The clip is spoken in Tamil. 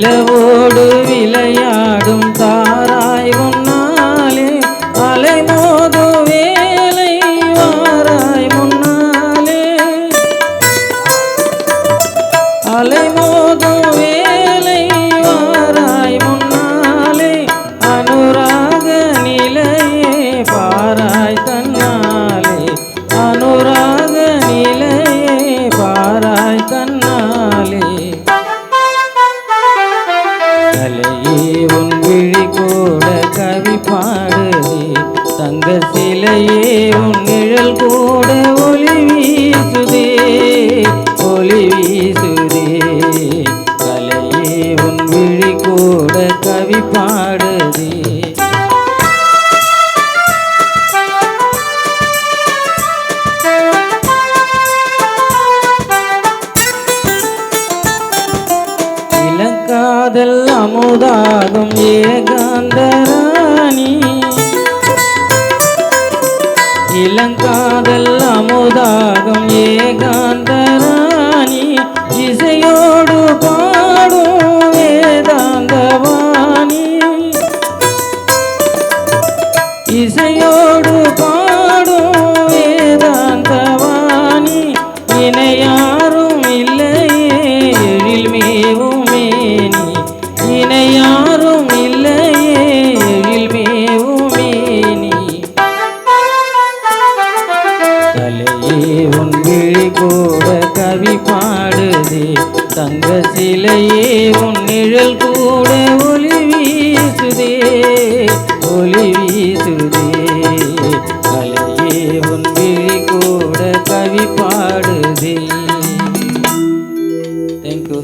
நிலவோடு விளையாடும் தாராய் உன்னாலே அலைமோது வேலை வாராய் முன்னாலே அலைமோது வேலை வாராய் முன்னாலே அனுராக நிலையே பாராய் தன்னாலே அனுராக நிலையே பாராய் தன்னாலே கலையே உன் விழி கூட கவி பாடுதே தங்க சிலையே உன் நிழல் கூட ஒளி வீசுதே ஒளி வீசுதே கலையே உன் விழி கூட கவி பாடுதே இளங்காதல் அமுதாகும் ஏகாந்தராணி இளங்காதல் அமுதாகும் ஏகாந்தராணி இசையோடு பாடும் வேதாந்தவாணி இசையோடு பாடும் வேதாந்தவாணி இணையாரும் இல்லையே எழில் மேவும் மேனி இணையாரும் இல்லையே எழில் மேவும் மேனி கலையே உன் விழி கூட கவி பாடுதே தங்க சிலையே உன் நிழல் கூட ஒளி வீசுதே ஒளி வீசுதே கலையே உன் விழி கூட கவி பாடுதே. Thank you.